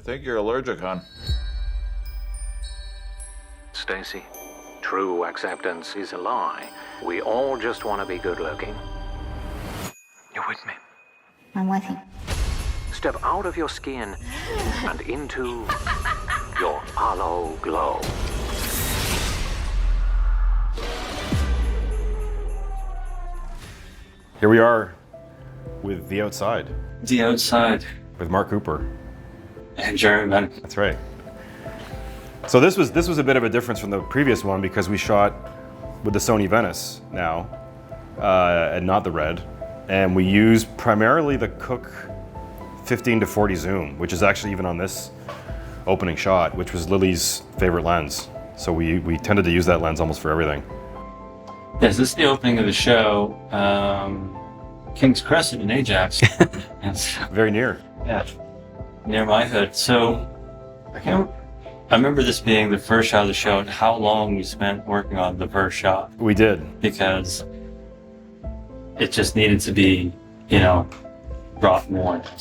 I think you're allergic, hon. Stacy, true acceptance is a lie. We all just want to be good looking. You with me? I'm with you. Step out of your skin and into your aloe glow. Here we are with The Outside. The Outside. With Mark Kueper. And Jeremy Benn. That's right. So this was a bit of a difference from the previous one because we shot with the Sony Venice now, and not the Red. And we used primarily the Cooke 15 to 40 zoom, which is actually even on this opening shot, which was Lily's favorite lens. So we tended to use that lens almost for everything. Yes, this is the opening of the show. King's Crescent in Ajax. Yes. Very near. Yeah, near my hood. So I remember this being the first shot of the show and how long we spent working on the first shot. We did. Because it just needed to be, brought more into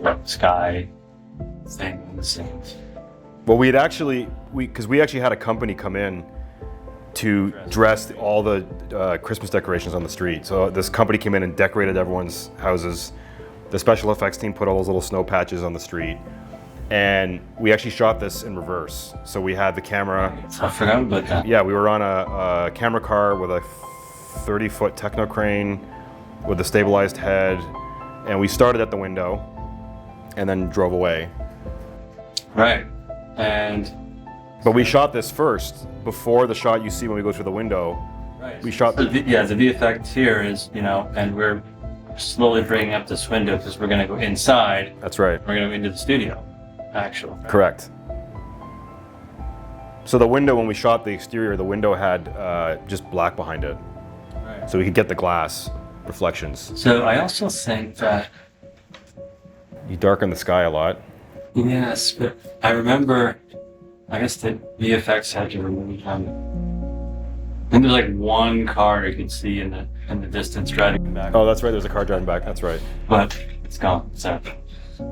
the sky things. And well, we actually had a company come in to dress all the Christmas decorations on the street. So this company came in and decorated everyone's houses. The special effects team put all those little snow patches on the street. And we actually shot this in reverse. So we had the camera. I forgot about that. Yeah, we were on a camera car with a 30-foot techno crane with a stabilized head. And we started at the window and then drove away. Right. But we shot this first, before the shot you see when we go through the window. Right. We shot. The VFX here is, and we're slowly bringing up this window because we're going to go inside. That's right. We're going to go into the studio, actually. Correct. So the window, when we shot the exterior, the window had just black behind it. Right. So we could get the glass reflections. So I also think that. You darken the sky a lot. Yes, but I remember, I guess the VFX had to remove and there's like one car you could see in the distance driving back. Oh, that's right. There's a car driving back. That's right. But it's gone. So,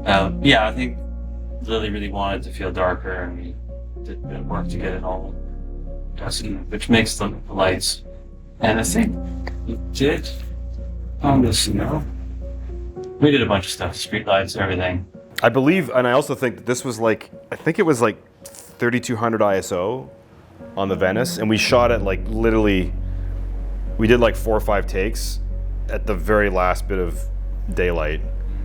I think Lily really wanted to feel darker, and we did a bit of work to get it all dusky, which makes the lights. And I think we did on the snow. We did a bunch of stuff, street lights, everything. I believe, and I also think that this was I think it was 3200 ISO on the Venice, and we shot it literally, we did 4 or 5 takes at the very last bit of daylight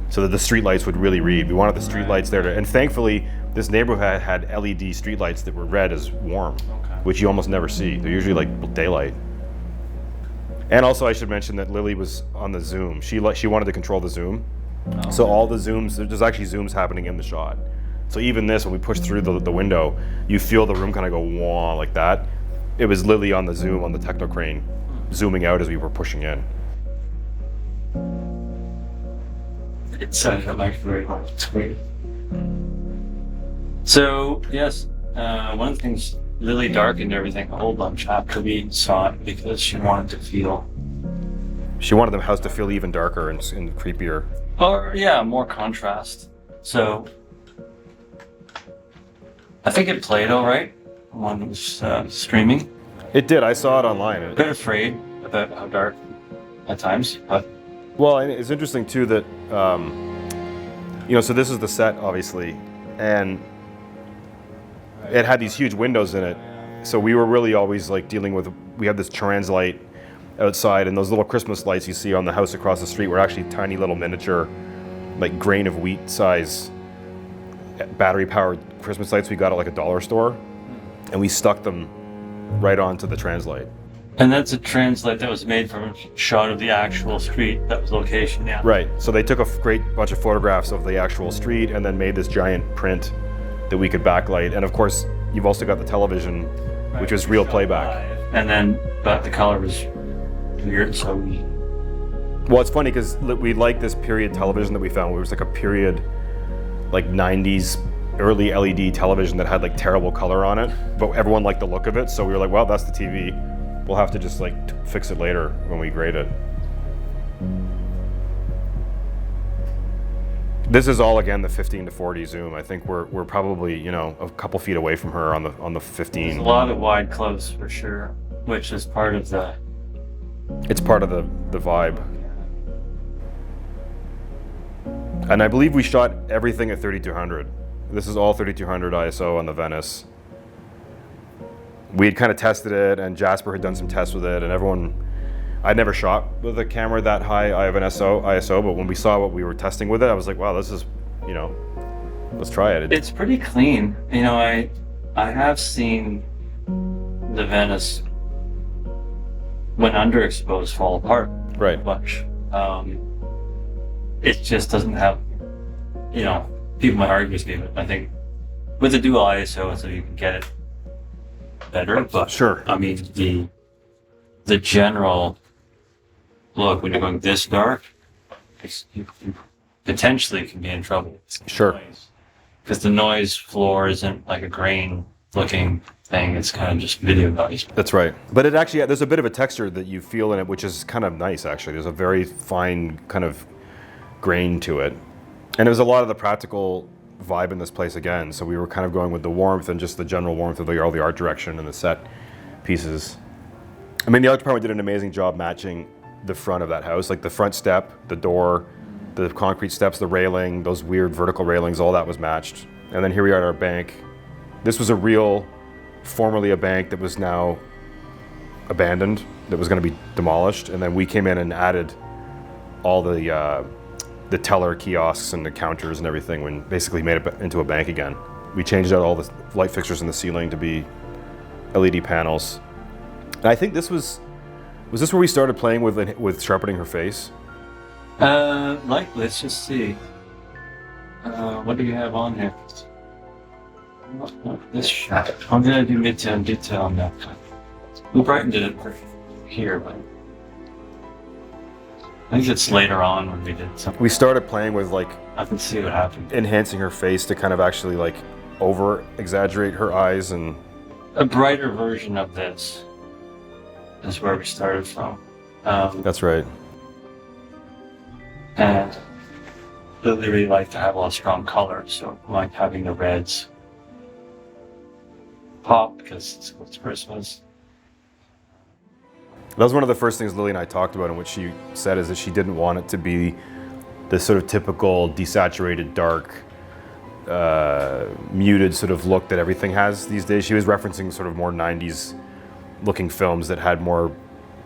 so that the street lights would really read. We wanted the street lights there and thankfully this neighborhood had LED street lights that were red as warm, which you almost never see. They're usually daylight. And also I should mention that Lily was on the zoom. She wanted to control the zoom. So all the zooms, there's actually zooms happening in the shot. So even this, when we push through the window, you feel the room kind of go wah like that. It was Lily on the zoom, on the techno crane, zooming out as we were pushing in. It's very hard. It's great. So, yes, one of the things, Lily darkened everything a whole bunch after we saw it because she wanted to feel. She wanted the house to feel even darker and creepier. Or, more contrast. So, I think it played all right when it was streaming. It did. I saw it online. A bit afraid about how dark at times, but. Well, and it's interesting too that, so this is the set obviously, and it had these huge windows in it. So we were really always dealing with, we had this trans light outside, and those little Christmas lights you see on the house across the street were actually tiny little miniature, grain of wheat size battery powered Christmas lights we got at a dollar store, and we stuck them right onto the translite. And that's a translate that was made from a shot of the actual street, that was location, yeah. Right, so they took a great bunch of photographs of the actual street and then made this giant print that we could backlight. And of course, you've also got the television, which was real playback. And then, but the color was weird, so we. Well, it's funny because we like this period television that we found, where it was a period, 90s, early LED television that had terrible color on it, but everyone liked the look of it, so we were like, well, that's the TV. We'll have to just fix it later when we grade it. This is all again the 15 to 40 zoom. I think we're probably, you know, a couple feet away from her on the 15. There's a lot of wide close for sure, which is part of the. It's part of the vibe. And I believe we shot everything at 3200. This is all 3200 ISO on the Venice. We had kind of tested it, and Jasper had done some tests with it, and everyone. I never shot with a camera that high. I have an ISO, but when we saw what we were testing with it, I was like, wow, this is, you know, let's try it. It's pretty clean. You know, I have seen the Venice when underexposed fall apart. Right. Much. It just doesn't have, you know, people might argue with me, but I think with the dual ISO, so you can get it better. But sure. I mean, the general look when you're going this dark, you potentially can be in trouble. Sure. Because the noise floor isn't like a grain looking thing, it's kind of just video noise. That's right. But it actually, there's a bit of a texture that you feel in it, which is kind of nice actually. There's a very fine kind of grain to it. And there's a lot of the practical vibe in this place again. So we were kind of going with the warmth and just the general warmth of all the art direction and the set pieces. I mean, the art department did an amazing job matching the front of that house, like the front step, the door, the concrete steps, the railing, those weird vertical railings, all that was matched. And then here we are at our bank. This was formerly a bank that was now abandoned, that was going to be demolished. And then we came in and added all the teller kiosks and the counters and everything, when basically made it into a bank again. We changed out all the light fixtures in the ceiling to be LED panels. And I think this was this where we started playing with sharpening her face? Let's just see. What do you have on here? This shot. I'm gonna do midtown detail on that. Well, Brighton did it here, but I think it's later on when we did something. We started playing with like I can see what happened. Enhancing her face to kind of actually like over exaggerate her eyes, and a brighter version of this is where we started from. That's right. And Lily really liked to have a lot of strong color, so I like having the reds pop because it's Christmas. That was one of the first things Lily and I talked about, and what she said is that she didn't want it to be this sort of typical desaturated, dark, muted sort of look that everything has these days. She was referencing sort of more 90s looking films that had more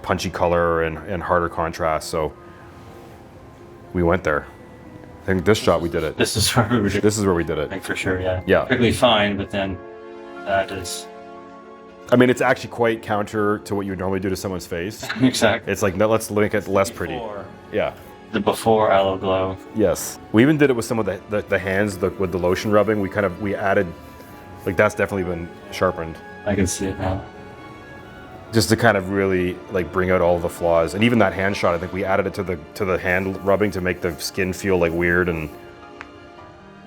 punchy color and harder contrast, so we went there. I think this shot we did it. This is where we were doing. This is where we did it. I think for sure, yeah. Yeah. Perfectly fine, but then that is... I mean, it's actually quite counter to what you would normally do to someone's face. Exactly. It's like, no, let's make it less pretty. Yeah. The before aloe glow. Yes. We even did it with some of the hands with the lotion rubbing. We added, like, that's definitely been sharpened. I can see it now. Just to kind of really like bring out all the flaws. And even that hand shot, I think we added it to the hand rubbing to make the skin feel like weird. And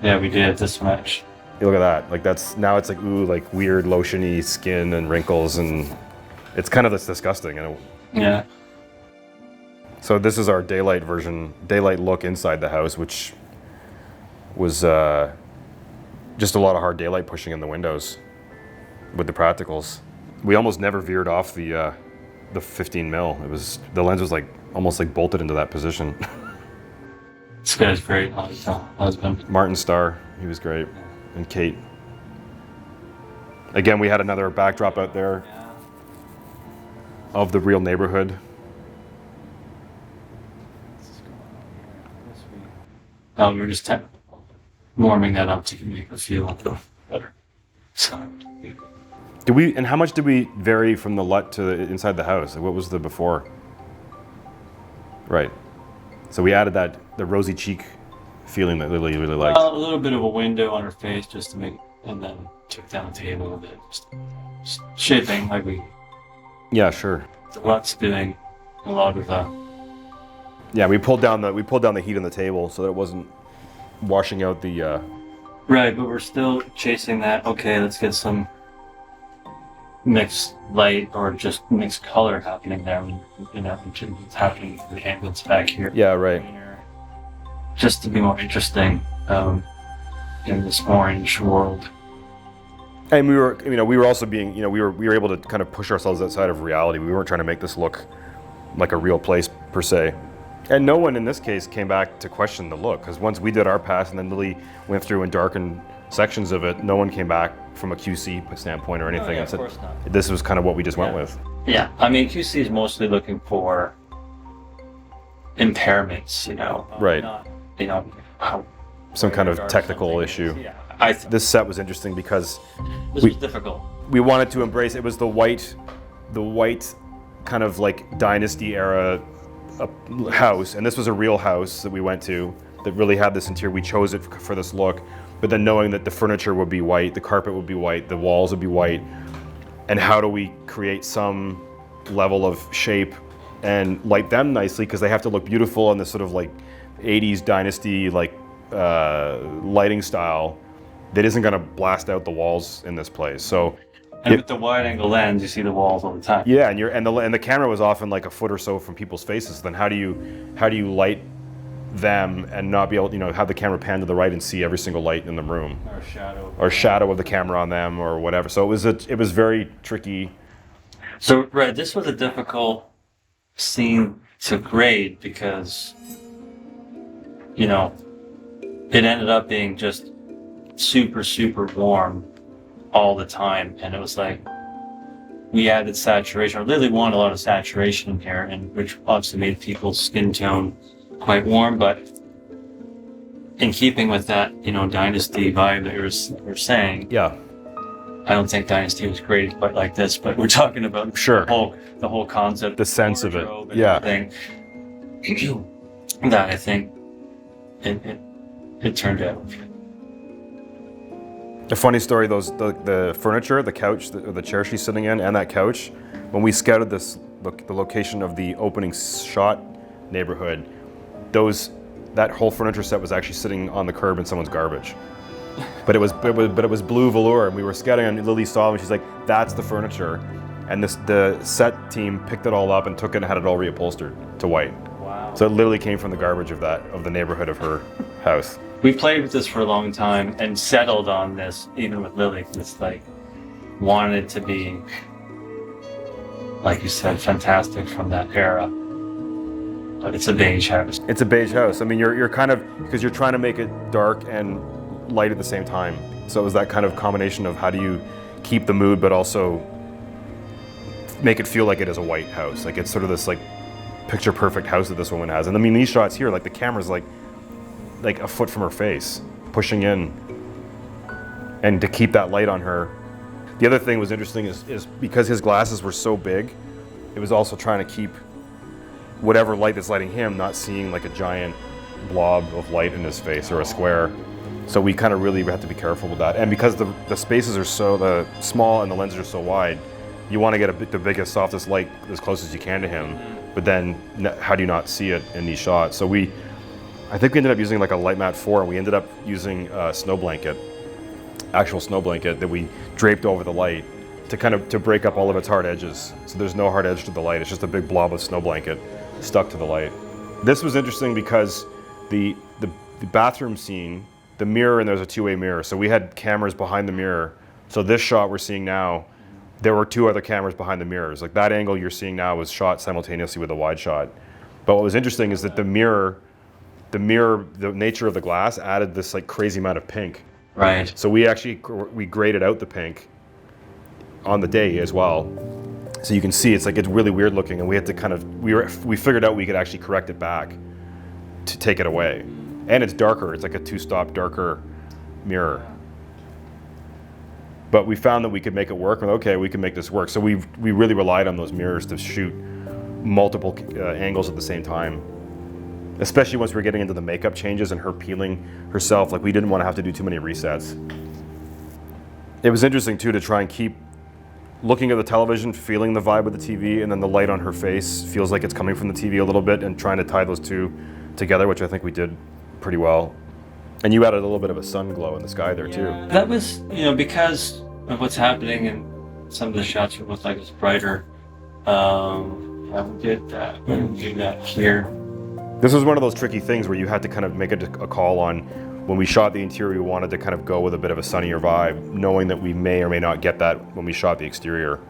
yeah, we did this much. Look at that. Like now it's like, ooh, like weird lotiony skin and wrinkles, and it's kind of disgusting. Yeah. So this is our daylight look inside the house, which was just a lot of hard daylight pushing in the windows with the practicals. We almost never veered off the 15 mil. The lens was like almost like bolted into that position. This guy's great. Husband. Martin Starr, he was great, and Kate. Again, we had another backdrop out there of the real neighborhood. We were just warming that up to make it feel better. So. And how much did we vary from the LUT to inside the house? What was the before? Right. So we added the rosy cheek feeling that Lily really liked. A little bit of a window on her face just to make, and then took down the table a bit. Just shaping like we. Yeah, sure. The LUT's doing a lot of that. Yeah, we pulled down the heat on the table so that it wasn't washing out the. Right, but we're still chasing that. Okay, let's get some mixed light or just mixed color happening there. You know, it's happening in the ambulance back here. Yeah, right. Just to be more interesting. in this orange world. And we were also being, we were able to kind of push ourselves outside of reality. We weren't trying to make this look like a real place per se. And no one in this case came back to question the look, because once we did our pass and then Lily went through and darkened sections of it, no one came back from a QC standpoint or anything and said, of course not. This was kind of what we just went with. Yeah, I mean, QC is mostly looking for impairments, Right. Not, Some kind of dark technical something issue. is. Yeah, This set was interesting because this was difficult. we wanted to embrace, it was the white kind of like dynasty era house, and this was a real house that we went to that really had this interior. We chose it for this look, but then knowing that the furniture would be white, the carpet would be white, the walls would be white, and how do we create some level of shape and light them nicely, because they have to look beautiful in this sort of like 80s dynasty like lighting style that isn't going to blast out the walls in this place. So And with the wide angle lens, you see the walls all the time. yeah, and the camera was often like a foot or so from people's faces. Then how do you light them and not be able, have the camera pan to the right and see every single light in the room, Or a shadow. shadow of the camera on them or whatever. So it was very tricky. So, right, this was a difficult scene to grade because, it ended up being just super, super warm all the time. And it was like, we added saturation, or Lily wanted a lot of saturation in here, and which obviously made people's skin tone quite warm. But in keeping with that, Dynasty vibe that you were saying, Yeah, I don't think Dynasty was created quite like this, but we're talking about Sure. the whole concept, the sense of it. wardrobe and Yeah, everything. That I think it turned out. a funny story. The furniture, the couch, the chair she's sitting in, and that couch. When we scouted the location of the opening shot neighborhood, that whole furniture set was actually sitting on the curb in someone's garbage. But it was blue velour, and we were scouting, and Lily saw it, and she's like, "That's the furniture," and the set team picked it all up and took it and had it all reupholstered to white. Wow. So it literally came from the garbage of the neighborhood of her house. We played with this for a long time and settled on this, even with Lily. It's like, wanted it to be, like you said, fantastic from that era. But it's a beige house. It's a beige house. I mean, you're kind of, because you're trying to make it dark and light at the same time. So it was that kind of combination of how do you keep the mood, but also make it feel like it is a white house. Like it's sort of this like picture perfect house that this woman has. And I mean, these shots here, like the camera's like a foot from her face, pushing in, and to keep that light on her. The other thing was interesting is because his glasses were so big, it was also trying to keep whatever light that's lighting him not seeing like a giant blob of light in his face or a square. So we kind of really had to be careful with that. And because the spaces are so small and the lenses are so wide, you want to get the biggest, softest light as close as you can to him. But then how do you not see it in these shots? So I think we ended up using like a light matte 4, and we ended up using a snow blanket, actual snow blanket that we draped over the light to break up all of its hard edges. So there's no hard edge to the light. It's just a big blob of snow blanket stuck to the light. This was interesting because the bathroom scene, the mirror, and there's a two-way mirror. So we had cameras behind the mirror. So this shot we're seeing now, there were two other cameras behind the mirrors. Like that angle you're seeing now was shot simultaneously with a wide shot. But what was interesting is that the mirror, the nature of the glass added this like crazy amount of pink. Right. So we graded out the pink on the day as well. So you can see it's really weird looking, and we had to we figured out we could actually correct it back to take it away. And it's darker, it's like a two-stop darker mirror. But we found that we could make it work, and okay, we can make this work. So we really relied on those mirrors to shoot multiple angles at the same time. Especially once we're getting into the makeup changes and her peeling herself, like we didn't want to have to do too many resets. It was interesting too to try and keep looking at the television, feeling the vibe of the TV, and then the light on her face feels like it's coming from the TV a little bit, and trying to tie those two together, which I think we did pretty well. And you added a little bit of a sun glow in the sky there too. That was, because of what's happening and some of the shots would look like it's brighter. Yeah, we did that. We did that here. This was one of those tricky things where you had to kind of make a call on when we shot the interior, we wanted to kind of go with a bit of a sunnier vibe, knowing that we may or may not get that when we shot the exterior.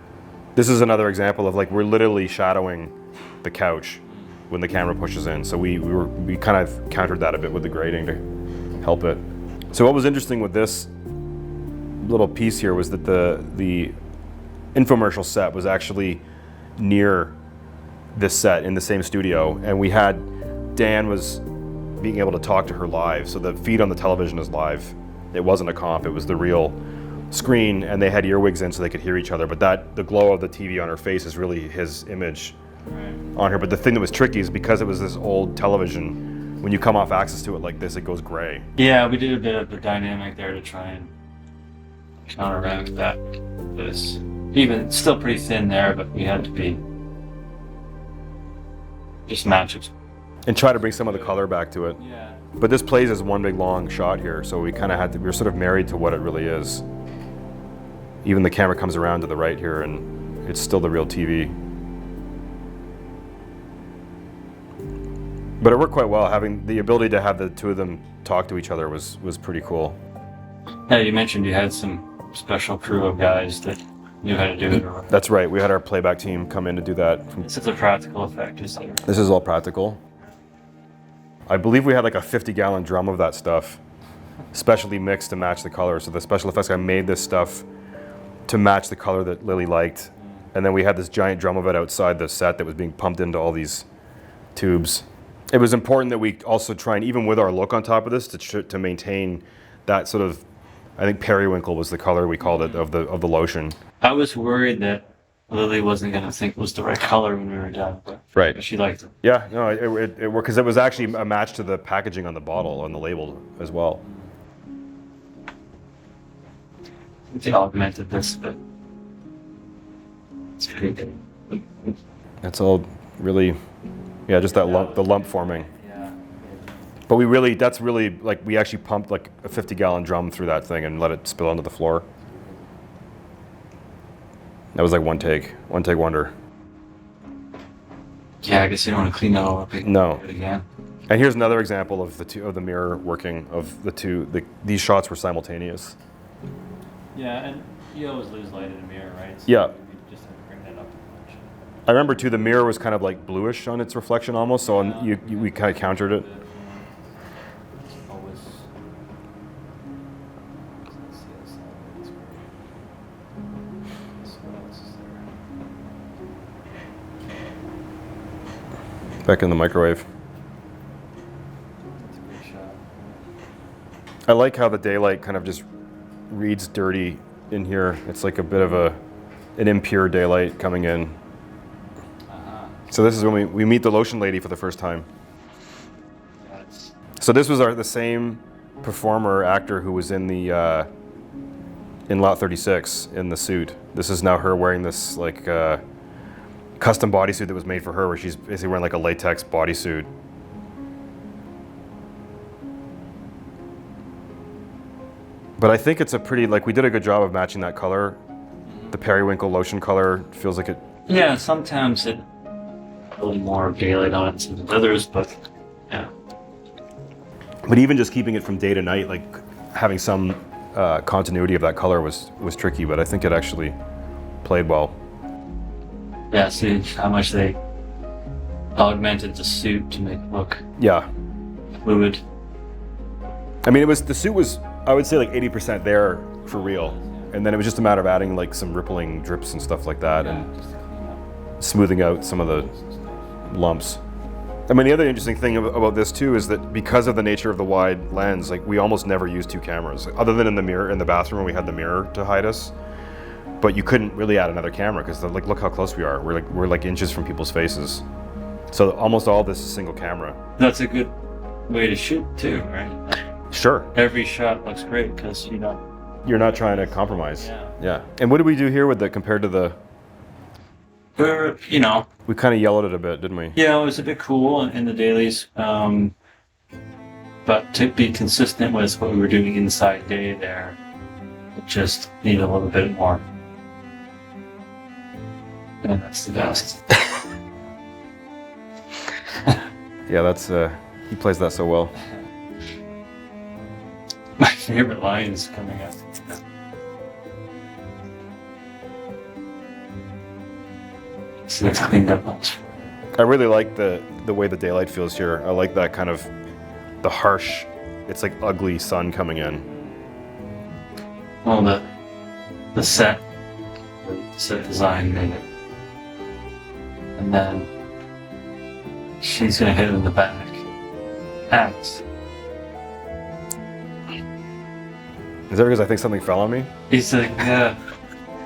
This is another example of like, we're literally shadowing the couch when the camera pushes in. So we kind of countered that a bit with the grading to help it. So what was interesting with this little piece here was that the infomercial set was actually near this set in the same studio, and we had Dan was being able to talk to her live. So the feed on the television is live. It wasn't a comp, it was the real screen, and they had earwigs in so they could hear each other. But the glow of the TV on her face is really his image on her. But the thing that was tricky is because it was this old television, when you come off access to it like this, it goes gray. Yeah, we did a bit of the dynamic there to try and counteract that. This even still pretty thin there, but we had to be just match it. And try to bring some of the color back to it. Yeah. But this plays as one big long shot here, so we kind of had to, we were sort of married to what it really is. Even the camera comes around to the right here and it's still the real TV. But it worked quite well. Having the ability to have the two of them talk to each other was pretty cool. Yeah, you mentioned you had some special crew of guys that knew how to do it. That's right, we had our playback team come in to do that. This is a practical effect, isn't it? This is all practical. I believe we had like a 50-gallon drum of that stuff, specially mixed to match the color. So the special effects guy made this stuff to match the color that Lily liked. And then we had this giant drum of it outside the set that was being pumped into all these tubes. It was important that we also try and, even with our look on top of this, to maintain that sort of, I think periwinkle was the color we called it, of the lotion. I was worried that Lily wasn't going to think it was the right color when we were done, but Right. she liked it. Yeah, no, it worked because it was actually a match to the packaging on the bottle, on the label as well. They augmented this, but it's pretty good. That's all really, yeah, just that lump, the lump forming. Yeah. But that's really, like, we actually pumped like a 50-gallon drum through that thing and let it spill onto the floor. That was like one take wonder. Yeah, I guess you don't want to clean that all up. No. Do it again. And here's another example of the mirror working of the two. These shots were simultaneous. Yeah, and you always lose light in a mirror, right? So Yeah. You just have to bring that up a bunch. I remember too, the mirror was kind of like bluish on its reflection almost, so we kind of countered it. Always. Back in the microwave. That's a great shot. I like how the daylight kind of just reads dirty in here. It's like a bit of an impure daylight coming in. Uh-huh. So this is when we meet the lotion lady for the first time. That's So this was the same performer, actor who was in the in Lot 36 in the suit. This is now her wearing this like custom bodysuit that was made for her, where she's basically wearing like a latex bodysuit. But I think it's a pretty, like, we did a good job of matching that color. The periwinkle lotion color feels like it. yeah, sometimes it a little more daylight on it than others, but yeah. But even just keeping it from day to night, like having some continuity of that color was tricky, but I think it actually played well. Yeah, see how much they augmented the suit to make it look Yeah. fluid. I mean, the suit was, I would say, like 80% there for real. And then it was just a matter of adding like some rippling drips and stuff like that, and Just to clean up. smoothing out some of the lumps. I mean, the other interesting thing about this too is that because of the nature of the wide lens, like, we almost never used two cameras, other than in the mirror in the bathroom when we had the mirror to hide us. But you couldn't really add another camera because, like, look how close we are. We're like inches from people's faces. So almost all this is single camera. That's a good way to shoot too, right? Sure. Every shot looks great because You're not trying to compromise. Yeah. Yeah. And what did we do here with the compared to the? we're We kind of yellowed it a bit, didn't we? yeah, it was a bit cool in the dailies, but to be consistent with what we were doing inside day there, it just needed a little bit more. And that's the best. Yeah, that's he plays that so well. favorite lines coming up. So it's cleaned up much. I really like the way the daylight feels here. I like that kind of the harsh. It's like ugly sun coming in. Well, the set design made it, and then she's gonna hit him in the back. Axe. Is that because I think something fell on me? He's like, yeah.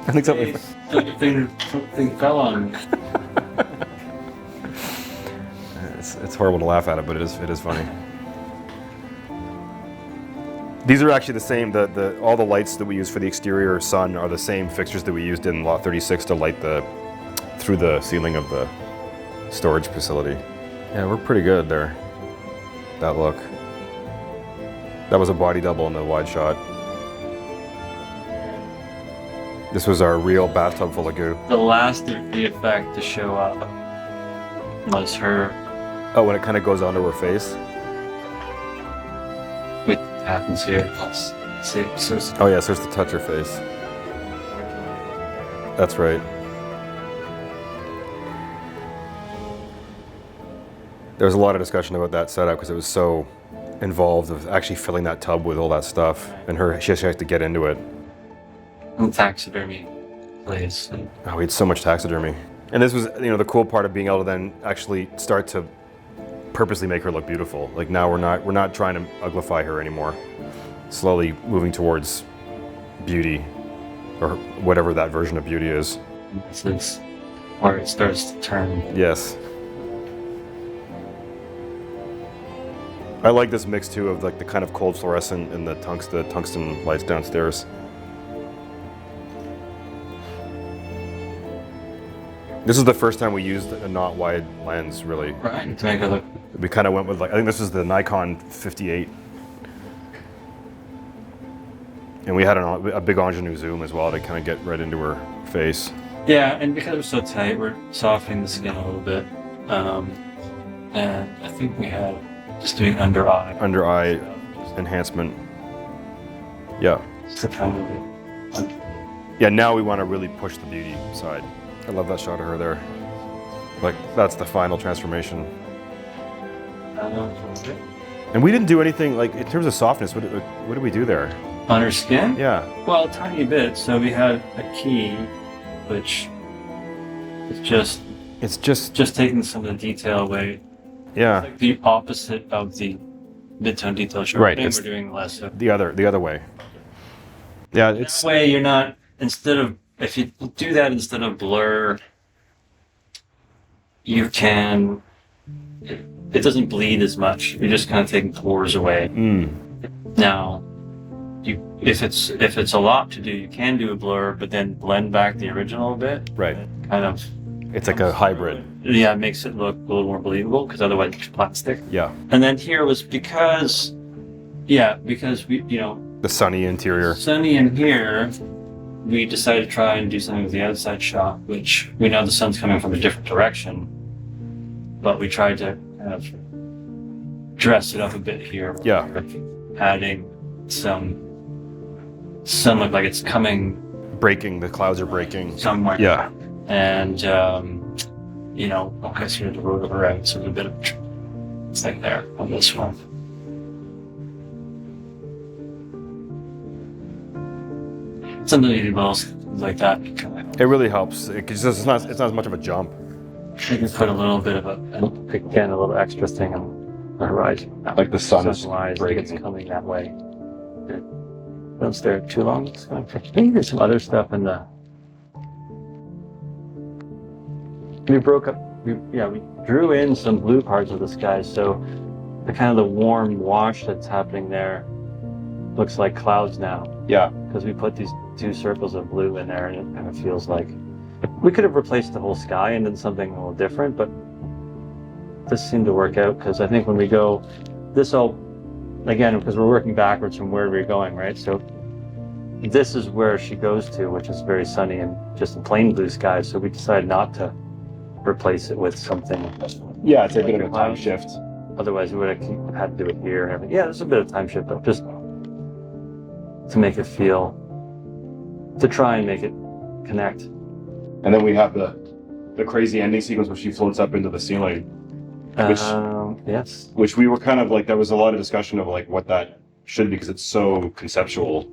I think something. Something fell on me. It's horrible to laugh at it, but it is funny. These are actually the same. All the lights that we use for the exterior sun are the same fixtures that we used in Lot 36 to light through the ceiling of the storage facility. Yeah, we're pretty good there. That look. That was a body double in the wide shot. This was our real bathtub full of goo. The last of the effect to show up was her. Oh, when it kind of goes onto her face. What happens here? Oh yeah, starts to touch her face. That's right. There was a lot of discussion about that setup because it was so involved with actually filling that tub with all that stuff, and she has to get into it. And taxidermy place. Oh, we had so much taxidermy. And this was, the cool part of being able to then actually start to purposely make her look beautiful. Like now we're not trying to uglify her anymore. Slowly moving towards beauty, or whatever that version of beauty is. This is where it starts to turn. Yes. I like this mix too of like the kind of cold fluorescent and the tungsten lights downstairs. This is the first time we used a not wide lens, really. Right, to make it look. We kind of went with I think this is the Nikon 58. And we had a big ingenue zoom as well to kind of get right into her face. Yeah, and because it was so tight, we're softening the skin a little bit. And I think we had just doing under eye. Under eye enhancement. Yeah. Just to kind of. Yeah, now we want to really push the beauty side. I love that shot of her there. Like, that's the final transformation. And we didn't do anything, like, in terms of softness, what did we do there? On her skin? Yeah. Well, a tiny bit. So we had a key, which is just... It's just taking some of the detail away. Yeah. It's like the opposite of the mid-tone detail sharpening. Right, We're doing less of. the other way. Yeah, it's... That way you're not, if you do that instead of blur, you can, it doesn't bleed as much. You're just kind of taking pores away. Now, if it's a lot to do, you can do a blur, but then blend back the original a bit. Right. Kind of. It's like a hybrid. Yeah, it makes it look a little more believable, because otherwise it's plastic. Yeah. And then here was because we, The sunny interior. sunny in here, we decided to try and do something with the outside shot, which we know the sun's coming from a different direction, but we tried to kind of dress it up a bit here. Yeah. Adding some look like it's coming Breaking, the clouds are breaking. somewhere. Yeah. And, okay, so you have to roll her out, so there's a bit of thing there on this one. Something you do little things like that. It really helps. It's not as much of a jump. You can put a little bit of a little extra thing on the horizon. Like the sun is Sunrise, breaking. it's coming that way. Don't stare too long. It's going to, I think there's some other stuff in the. We drew in some blue parts of the sky, so the kind of the warm wash that's happening there looks like clouds now. Yeah. Because we put these two circles of blue in there, and it kind of feels like we could have replaced the whole sky and done something a little different, but this seemed to work out, because I think when we go this all, again, because we're working backwards from where we're going, right? So this is where she goes to, which is very sunny and just a plain blue sky, so we decided not to replace it with something. Yeah, it's a bit of a time shift. Otherwise we would have had to do it here and everything. Yeah, there's a bit of time shift, but just to make it feel, to try and make it connect. And then we have the crazy ending sequence where she floats up into the ceiling, Yes. which we were kind of like, there was a lot of discussion of like what that should be because it's so conceptual.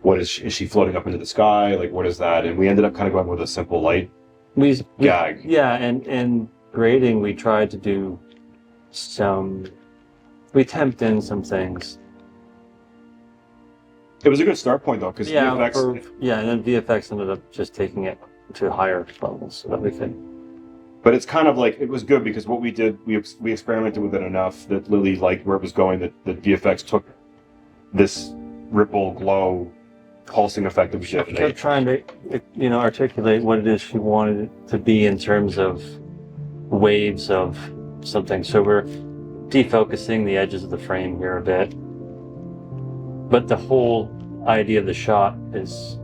What is she floating up into the sky? Like, what is that? And we ended up kind of going with a simple light gag. Yeah, and in grading, we tried to do we temped in some things. It was a good start point though, because VFX. And then VFX ended up just taking it to higher levels so that we could. But it's kind of like, it was good because what we did, we experimented with it enough that Lily liked where it was going, that VFX took this ripple, glow, pulsing effect that we did. She kept trying to, articulate what it is she wanted it to be in terms of waves of something. So we're defocusing the edges of the frame here a bit. But the whole idea of the shot is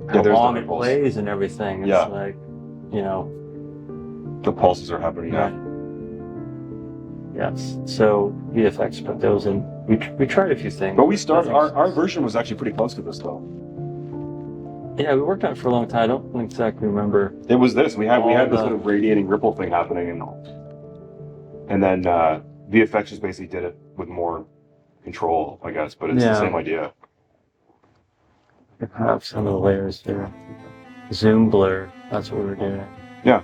how long it plays and everything. It's like, the pulses are happening. Yeah. Yes. So VFX put those in. We tried a few things. But we started, our version was actually pretty close to this though. Yeah, we worked on it for a long time. I don't exactly remember. It was this. We had this little radiating ripple thing happening, and then VFX just basically did it with more control, I guess. But it's the same idea. We have some of the layers there. Zoom blur. That's what we were doing. Yeah.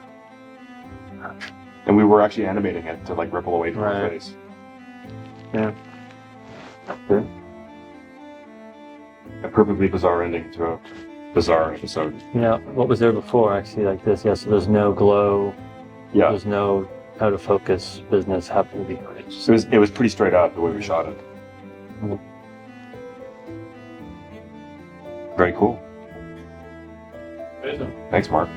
And we were actually animating it to like ripple away from her face. Yeah. Good. A perfectly bizarre ending to a bizarre episode. Yeah. What was there before? Actually, like this. Yeah. So there's no glow. Yeah. There's no out of focus business happening to be great. It was pretty straight up the way we shot it. Mm-hmm. Very cool. Thanks, Mark.